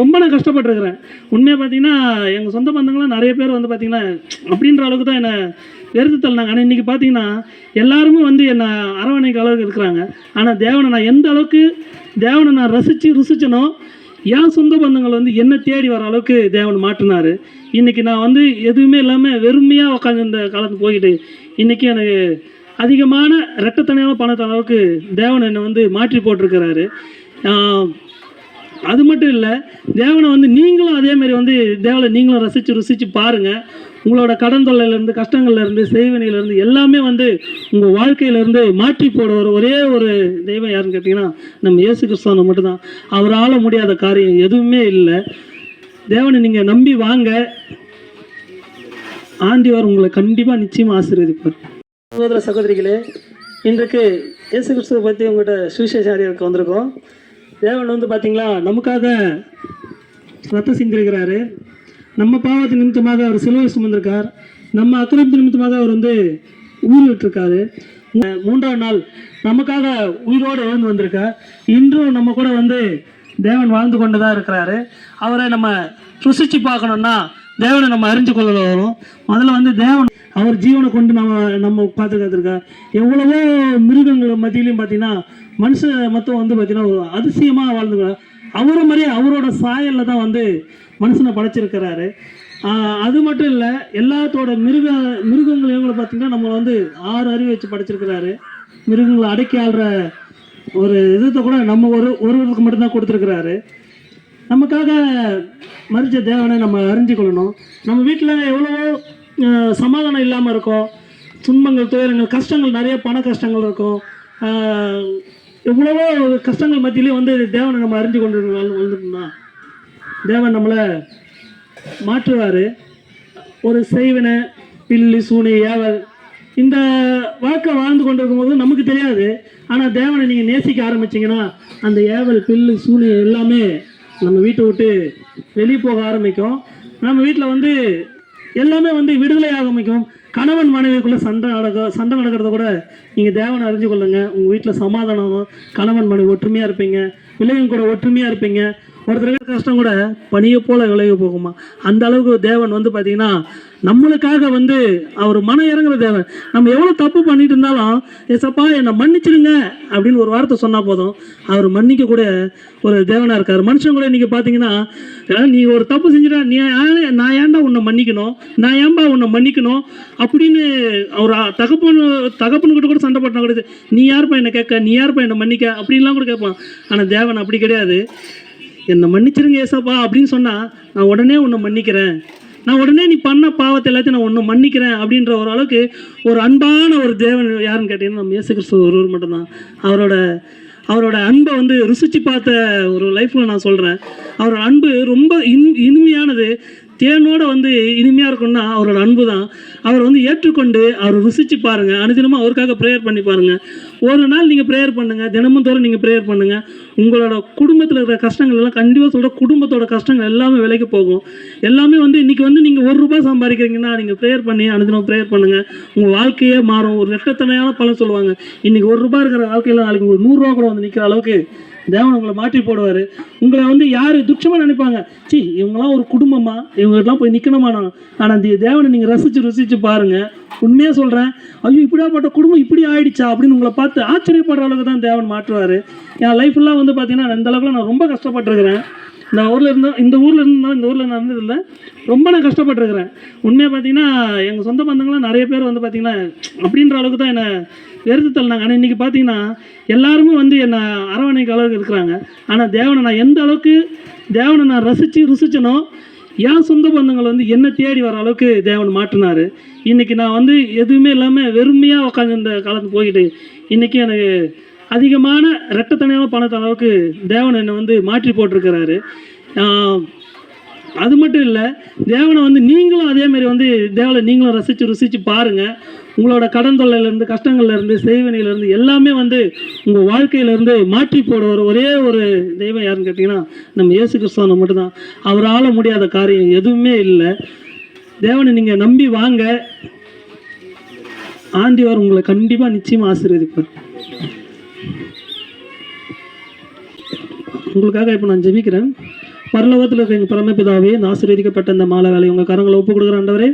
ரொம்ப நான் கஷ்டப்பட்டுருக்கிறேன். உண்மையாக பார்த்தீங்கன்னா எங்கள் சொந்த பந்தங்கள்லாம் நிறைய பேர் வந்து பார்த்திங்கன்னா அப்படின்ற அளவுக்கு தான் என்னை வெறுத்து தள்ளினாங்க. ஆனால் இன்றைக்கி பார்த்தீங்கன்னா எல்லாருமே வந்து என்னை அரவணைக்க அளவுக்கு இருக்கிறாங்க. ஆனால் தேவனை நான் எந்த அளவுக்கு தேவனை நான் ருசிச்சனோ என் சொந்த பந்தங்கள் வந்து என்னை தேடி வர அளவுக்கு தேவன் மாற்றினார். இன்றைக்கி நான் வந்து எதுவுமே இல்லாமல் வெறுமையாக உட்காந்து இந்த காலத்து போய்கிட்டு இன்றைக்கி எனக்கு அதிகமான ரெட்டத்தனையான பணத்த அளவுக்கு தேவன் என்னை வந்து மாற்றி போட்டிருக்கிறாரு. அது மட்டும் இல்லை, தேவனை வந்து நீங்களும் அதேமாரி வந்து தேவனை நீங்களும் ருசித்து பாருங்கள். உங்களோட கடன் தொல்லையிலேருந்து, கஷ்டங்கள்லேருந்து, செய்வினையிலேருந்து எல்லாமே வந்து உங்கள் வாழ்க்கையிலேருந்து மாற்றி போடுற ஒரே ஒரு தெய்வம் யாருன்னு கேட்டிங்கன்னா நம்ம இயேசு கிறிஸ்துவனை மட்டும்தான். அவரால் முடியாத காரியம் எதுவுமே இல்லை. தேவனை நீங்கள் நம்பி வாங்க, ஆண்டவர் உங்களை கண்டிப்பாக நிச்சயமாக ஆசீர்வதிப்பார். சகோதர சகோதரிகளே, இன்றைக்கு இயேசு கிறிஸ்துவை பற்றி உங்கள்கிட்ட சுவிசேஷாரியருக்கு வந்திருக்கோம். தேவன் வந்து பார்த்திங்களா நமக்காக ரத்தம் சிந்திருக்கிறாரு. நம்ம பாவத்து நிமித்தமாக அவர் சிலுவை சுமந்திருக்கார். நம்ம அக்கிரமத்து நிமித்தமாக அவர் வந்து உயிர் விட்டுருக்காரு. 3ஆம் நாள் நமக்காக உயிரோடு எழுந்து வந்திருக்கார். இன்றும் நம்ம கூட வந்து தேவன் வாழ்ந்து கொண்டு தான் இருக்கிறாரு. அவரை நம்ம ருசித்து பார்க்கணுன்னா தேவனை நம்ம அறிஞ்சு கொள்ள வரும். முதல்ல வந்து தேவன் அவர் ஜீவனை கொண்டு நம்ம பாதுகாத்துருக்கார். எவ்வளவோ மிருகங்கள் மத்தியிலையும் பார்த்தீங்கன்னா மனுஷன் மொத்தம் வந்து பார்த்தீங்கன்னா ஒரு அதிசயமாக வாழ்ந்துக்கிறார். அவரை மாதிரியே அவரோட சாயலில் தான் வந்து மனுஷனை படைச்சிருக்கிறாரு. அது மட்டும் இல்லை, எல்லாத்தோட மிருகங்களையும் கூட பார்த்திங்கன்னா நம்ம வந்து 6 அறிவு வச்சு படைச்சிருக்கிறாரு. மிருகங்களை அடக்கி ஆள்ற ஒரு இதுத்தை கூட நம்ம ஒருவருக்கு மட்டும்தான் கொடுத்துருக்கிறாரு. நமக்காக மறிச்ச தேவனை நம்ம அறிஞ்சிக்கொள்ளணும். நம்ம வீட்டில் எவ்வளவோ சமாதானம் இல்லாமல் இருக்கும், துன்பங்கள், துயரங்கள், கஷ்டங்கள், நிறைய பண கஷ்டங்கள் இருக்கும். எவ்வளவோ கஷ்டங்கள் மத்தியிலையும் வந்து தேவனை நம்ம அறிஞ்சு கொண்டு வந்துட்டோம்னா தேவன் நம்மளை மாற்றுவார். ஒரு செய்வினை, பில்லு, சூனி, ஏவல் இந்த வாழ்க்கை வாழ்ந்து கொண்டு இருக்கும்போது நமக்கு தெரியாது. ஆனால் தேவனை நீங்கள் நேசிக்க ஆரம்பிச்சிங்கன்னா அந்த ஏவல், பில்லு, சூனி எல்லாமே நம்ம வீட்டை விட்டு வெளியே போக ஆரம்பிக்கும். நம்ம வீட்டில் வந்து எல்லாமே வந்து விடுதலை ஆரம்பிக்கும். கணவன் மனைவிக்குள்ளே சண்டை நடக்கிறத கூட நீங்கள் தேவனை அறிஞ்சு கொள்ளுங்க. உங்கள் வீட்டில் சமாதானம், கணவன் மனைவி ஒற்றுமையாக இருப்பீங்க, பிள்ளைங்க கூட ஒற்றுமையாக இருப்பீங்க. ஒருத்தருக்கு கஷ்டம் கூட பனியை போல் விலகி போகுமா. அந்த அளவுக்கு தேவன் வந்து பார்த்திங்கன்னா நம்மளுக்காக வந்து அவர் மனம் இறங்குற தேவன். நம்ம எவ்வளோ தப்பு பண்ணிட்டு இருந்தாலும் ஏசப்பா என்னை மன்னிச்சிடுங்க அப்படின்னு ஒரு வார்த்தை சொன்னால் போதும், அவர் மன்னிக்கக்கூடிய ஒரு தேவனாக இருக்கார். மனுஷன் கூட இன்றைக்கி பார்த்தீங்கன்னா நீ ஒரு தப்பு செஞ்சுட்டா நான் ஏன்டா உன்னை மன்னிக்கணும், நான் ஏன்பா உன்னை மன்னிக்கணும் அப்படின்னு அவர் தகப்பனுக்கிட்ட கூட சண்டை போட்டா கூட நீ யாருப்பா என்னை கேட்க, நீ யாருப்பா என்னை மன்னிக்க அப்படின்லாம் கூட கேட்பான். ஆனால் தேவன் அப்படி கிடையாது. என்னை மன்னிச்சிருங்க ஏசப்பா அப்படின்னு சொன்னால் நான் உடனே உன்னை மன்னிக்கிறேன், நான் உடனே நீ பண்ண பாவத்தை எல்லாத்தையும் நான் ஒன்று மன்னிக்கிறேன் அப்படின்ற ஒரு அளவுக்கு ஒரு அன்பான ஒரு தேவன் யாருன்னு கேட்டீங்கன்னா நம்ம இயேசு கிறிஸ்து ஒருவர் மட்டும்தான். அவரோட அன்பை வந்து ருசித்து பார்த்த ஒரு லைஃப்பில் நான் சொல்கிறேன். அவரோட அன்பு ரொம்ப இனிமையானது. தேனோட வந்து இனிமையாக இருக்குன்னா அவரோட அன்பு தான். அவர் வந்து ஏற்றுக்கொண்டு அவர் ருசித்து பாருங்கள். அனுதினமும் அவருக்காக ப்ரேயர் பண்ணி பாருங்கள். ஒரு நாள் நீங்கள் ப்ரேயர் பண்ணுங்கள், தினமும் தோறும் நீங்கள் ப்ரேயர் பண்ணுங்கள். உங்களோட குடும்பத்தில் இருக்கிற கஷ்டங்கள் எல்லாம் கண்டிப்பாக சொல்கிற குடும்பத்தோட கஷ்டங்கள் எல்லாமே விலைக்கு போகும். எல்லாமே வந்து இன்றைக்கி வந்து நீங்கள் ₹1 சம்பாதிக்கிறீங்கன்னா நீங்கள் ப்ரேயர் பண்ணி அனுதினம் ப்ரேயர் பண்ணுங்கள். உங்கள் வாழ்க்கையே மாறும். ஒரு ரெட்டத்தனையான பலன் சொல்லுவாங்க. இன்றைக்கி ₹1 இருக்கிற வாழ்க்கையில் நாளைக்கு உங்களுக்கு ₹100 கூட வந்து நிற்கிற அளவுக்கு தேவன் உங்களை மாற்றி போடுவார். உங்களை வந்து யார் துட்சமாக நினைப்பாங்க, சி இவங்களாம் ஒரு குடும்பமா, இவங்கெல்லாம் போய் நிற்கணுமானா. ஆனால் அந்த தேவனை நீங்கள் ருசித்து பாருங்கள். உண்மையாக சொல்கிறேன், ஐயோ இப்படியாப்பட்ட குடும்பம் இப்படி ஆயிடுச்சா அப்படின்னு உங்களை பார்த்து ஆச்சரியப்படுற அளவுக்கு தான் தேவன் மாற்றுவார். என் லைஃப்லாம் வந்து பார்த்தீங்கன்னா இந்த அளவுக்கு நான் ரொம்ப கஷ்டப்பட்டுருக்கிறேன். இந்த ஊரில் நான் இருந்ததில்லை, ரொம்ப நான் கஷ்டப்பட்டுருக்கிறேன். உண்மையாக பார்த்தீங்கன்னா எங்கள் சொந்த பந்தங்கள்லாம் நிறைய பேர் வந்து பார்த்திங்கன்னா அப்படின்ற அளவுக்கு தான் என்னை வெறுத்து தள்ளினாங்க. ஆனால் இன்றைக்கி பார்த்தீங்கன்னா எல்லாருமே வந்து என்னை அரவணைக்க அளவுக்கு இருக்கிறாங்க. ஆனால் தேவனை நான் எந்த அளவுக்கு தேவனை நான் ருசிச்சனோ என் சொந்த பந்தங்கள் வந்து என்னை தேடி வர அளவுக்கு தேவன் மாற்றினார். இன்றைக்கி நான் வந்து எதுவுமே இல்லாமல் வெறுமையாக உட்காந்து இந்த காலத்து போய்கிட்டு இன்றைக்கி எனக்கு அதிகமான ரெட்டத்தனையான பணத்த அளவுக்கு தேவன் என்னை வந்து மாற்றி போட்டிருக்கிறாரு. அது மட்டும் இல்லை, தேவனை வந்து நீங்களும் அதேமாரி வந்து தேவனை நீங்களும் ருசித்து பாருங்கள். உங்களோட கடன் தொல்லையிலேருந்து, கஷ்டங்கள்லேருந்து, செய்வினையிலேருந்து எல்லாமே வந்து உங்கள் வாழ்க்கையிலேருந்து மாற்றி போடுற ஒரே ஒரு தெய்வம் யாருன்னு கேட்டிங்கன்னா நம்ம இயேசு கிறிஸ்துவனை மட்டும்தான். அவரால் முடியாத காரியம் எதுவுமே இல்லை. தேவனை நீங்கள் நம்பி வாங்க, ஆண்டவர் உங்களை கண்டிப்பாக நிச்சயமாக ஆசீர்வதிப்பார். உங்களுக்காக இப்போ நான் ஜெபிக்கிறேன். பரலோகத்தில் இருக்க எங்கள் பரமபிதாவே, இந்த ஆசீர்வதிக்கப்பட்ட இந்த மாலை வேலை உங்கள் கரங்களை ஒப்பு கொடுக்குற ஆண்டவரே.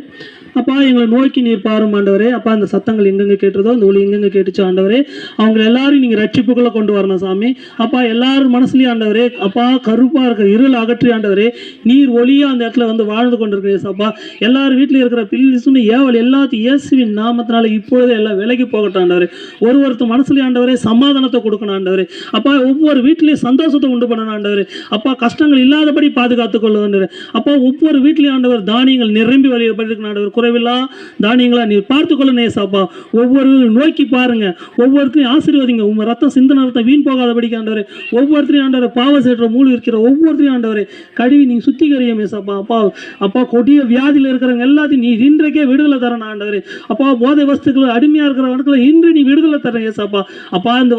அப்பா, எங்களை நோக்கி நீர் பாரும் ஆண்டவரே. அப்பா, இந்த சத்தங்கள் எங்கெங்கே கேட்டுறதோ, இந்த ஒளி எங்கெங்கே கேட்டுச்சோ ஆண்டவரே, அவங்க எல்லாரும் நீங்கள் ரட்சிப்புக்குள்ளே கொண்டு வரணும் சாமி. அப்பா, எல்லாரும் மனசுலேயும் ஆண்டவரே, அப்பா கருப்பாக இருக்கிற இருள் அகற்றி ஆண்டவரே, நீர் ஒளியாக அந்த இடத்துல வந்து வாழ்ந்து கொண்டிருக்கிறீங்க அப்பா. எல்லாரும் வீட்டில் இருக்கிற பில்லிசுன்னு ஏவல் எல்லாத்தையும் இயேசுவின் நாமத்தினால இப்பொழுதே எல்லாம் விலகி போகட்டும் ஆண்டவரே. ஒருத்தர் மனசுலேயே ஆண்டவரே சமாதானத்தை கொடுக்கணும் ஆண்டவரே. அப்பா, ஒவ்வொரு வீட்லேயும் சந்தோஷத்தை உண்டு பண்ணணும் ஆண்டவரே. அப்பா, கஷ்டங்கள் இல்லாதபடி பாதுகாத்துக் கொள்ளுவாண்டவர். அப்பா, ஒவ்வொரு வீட்லேயும் ஆண்டவர் தானியங்கள் நிரம்பி வழிபட்டிருக்கணும் ஆண்டவர். குறைவில்லா தானியங்களா நீர் பார்த்துக்கொள்ள நேசாப்பா. ஒவ்வொரு நோக்கி பாருங்க, ஒவ்வொருத்தையும் ஆசீர்வதிங்க. உங்க ரத்தம் சிந்தன ரத்தம் வீண் போகாதபடிக்கு ஆண்டவரே. ஒவ்வொருத்தரையும் ஆண்டவரை பாவ சேற்ற மூலி இருக்கிற ஒவ்வொருத்தரையும் ஆண்டவரை கழுவி நீங்க சுத்திகரிய மேசாப்பா. அப்பா அப்பா கொடிய வியாதியில் இருக்கிறவங்க எல்லாத்தையும் நீ இன்றைக்கே விடுதலை தரணும் ஆண்டவரே. அப்பா, போதை வஸ்துக்கள் அடிமையா இருக்கிறவங்களுக்கு இன்று நீ விடுதலை தரேன் ஏசாப்பா. அப்பா, இந்த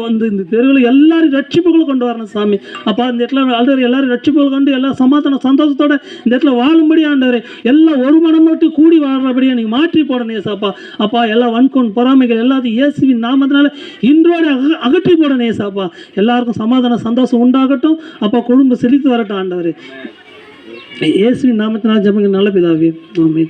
தெருவில் எல்லாரும் ரட்சிப்புகளை கொண்டு வரணும் சாமி. அப்பா, இந்த இடத்துல ஆண்டவர் எல்லாரும் ரட்சிப்புகள் கொண்டு எல்லாம் சமாதான சந்தோஷத்தோட இந்த இடத்துல வாழும்படி ஆண்டவரே, எல்லாம் ஒரு மனம் மட்டும் கூடி வாழ்றபடியா நீங்க மாற்றி போடணும் ஏசாப்பா. அப்பா, எல்லா வன்கொன் பொறாமைகள் எல்லாத்தையும் இயேசுவின் நாமத்தினால இன்றோடு அகற்றி போடணும் ஏசாப்பா. எல்லாருக்கும் சமாதான சந்தோஷம் உண்டாகட்டும். அப்பா, குடும்பம் செழித்து வரட்டும் ஆண்டவரே. இயேசுவின் நாமத்தினால ஜெபங்க நல்ல பிதாவே, ஆமென்.